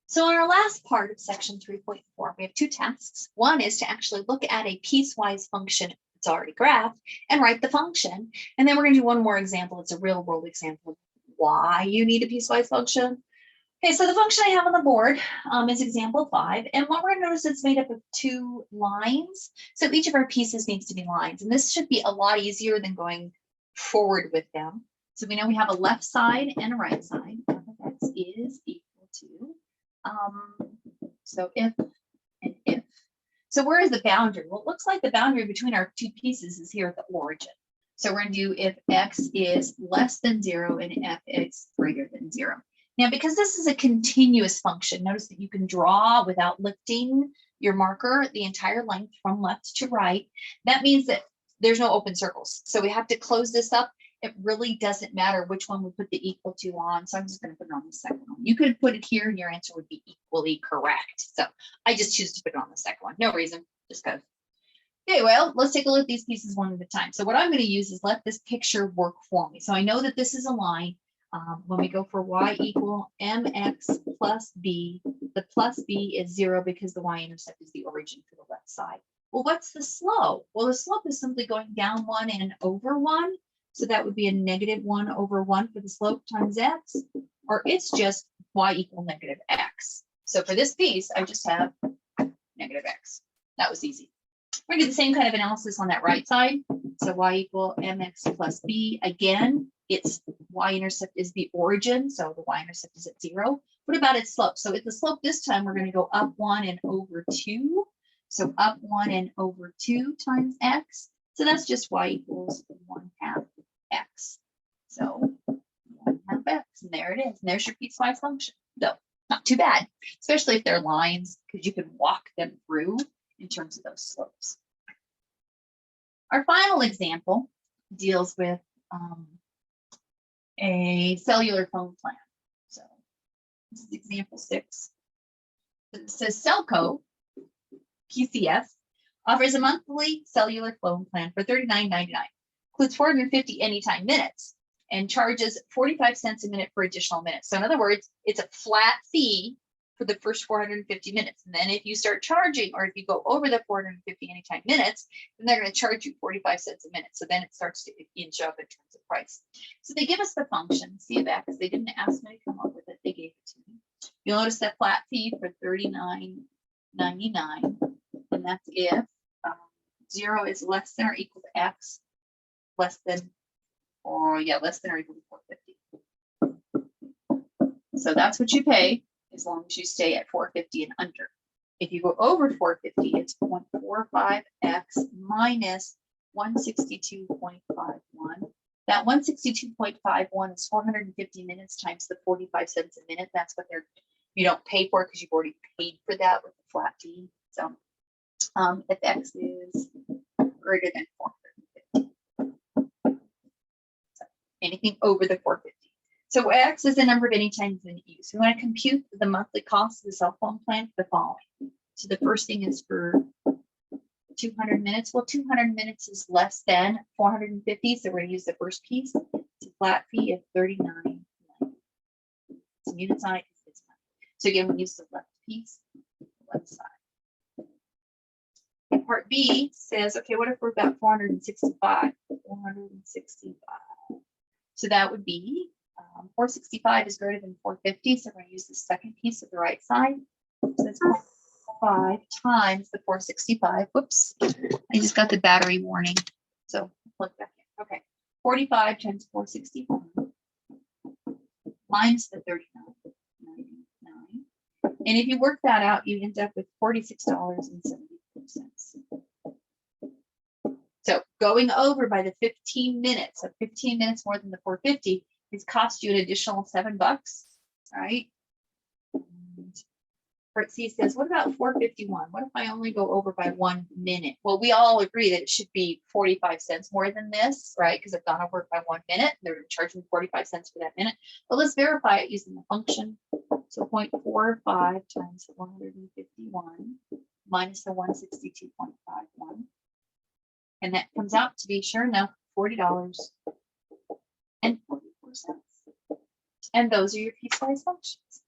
So in our last part of section 3.4, we have two tasks. One is to actually look at a piecewise function that's already graphed and write the function. And then we're going to do one more example. It's a real world example of why you need a piecewise function. Okay, so the function I have on the board is example 5. And what we're going to notice is it's made up of 2 lines. So each of our pieces needs to be lines. And this should be a lot easier than going forward with them. So we know we have a left side and a right side. X is equal to. So if and if. So where is the boundary? Well, it looks like the boundary between our 2 pieces is here at the origin. So we're going to do if x is less than 0 and f is greater than 0. Now, because this is a continuous function, notice that you can draw without lifting your marker the entire length from left to right. That means that there's no open circles. So we have to close this up. It really doesn't matter which one we put the equal to on. So I'm just going to put it on the second one. You could put it here and your answer would be equally correct. So I just choose to put it on the second one. No reason, just because. Okay, well, let's take a look at these pieces one at a time. So what I'm going to use is let this picture work for me. So I know that this is a line. When we go for y equal mx plus b, the plus b is 0 because the y-intercept is the origin for the left side. Well, what's the slope? Well, the slope is simply going down 1 and over 1. So that would be a -1 over 1 for the slope times x, or it's just y equal negative x. So for this piece, I just have negative x. That was easy. We're going to do the same kind of analysis on that right side. So y equal mx plus b. Again, its y-intercept is the origin, so the y-intercept is at 0. What about its slope? So at the slope this time, we're going to go up 1 and over 2. So up 1 and over 2 times x. So that's just y equals 1/2 x. So 1/2 x, and there it is. And there's your piecewise function. So not too bad, especially if they're lines, because you can walk them through in terms of those slopes. Our final example deals with a cellular phone plan. So this is example 6. It says Cellco PCS offers a monthly cellular phone plan for $39.99, includes 450 anytime minutes, and charges 45 cents a minute for additional minutes. So in other words, it's a flat fee for the first 450 minutes. And then if you start charging, or if you go over the 450 anytime minutes, then they're going to charge you 45 cents a minute. So then it starts to inch up in terms of price. So they give us the function, C of x. They didn't ask me to come up with it. They gave it to me. You'll notice that flat fee for $39.99. And that's if 0 is less than or equal to x, less than or equal to 450. So that's what you pay as long as you stay at 450 and under. If you go over 450, it's 0.45x minus 162.51. That 162.51 is 450 minutes times the 45 cents a minute. That's what you don't pay for because you've already paid for that with the flat fee. So if x is greater than 450, so anything over the 450. So x is the number of anytimes in use. We want to compute the monthly cost of the cell phone plan for the following. So the first thing is for 200 minutes. Well, 200 minutes is less than 450, so we're going to use the first piece. It's a flat fee of $39.90. Some units on it. So again, we use the left piece, the left side. And part B says, okay, what if we've got 465? 465. So that would be 465 is greater than 450, so we're going to use the second piece of the right side. So that's 5 times the 465. Whoops, I just got the battery warning. So plug back in. Okay, 45 times 465 minus the $39.99. And if you work that out, you end up with $46.74. So going over by the 15 minutes, so 15 minutes more than the 450, it's cost you an additional $7, right? And part C says, what about 451? What if I only go over by 1 minute? Well, we all agree that it should be 45 cents more than this, right? Because I've gone over by 1 minute. They're charging 45 cents for that minute. But let's verify it using the function. So 0.45 times 151 minus the 162.51. And that comes out to be, sure enough, $40.44. And those are your piecewise functions.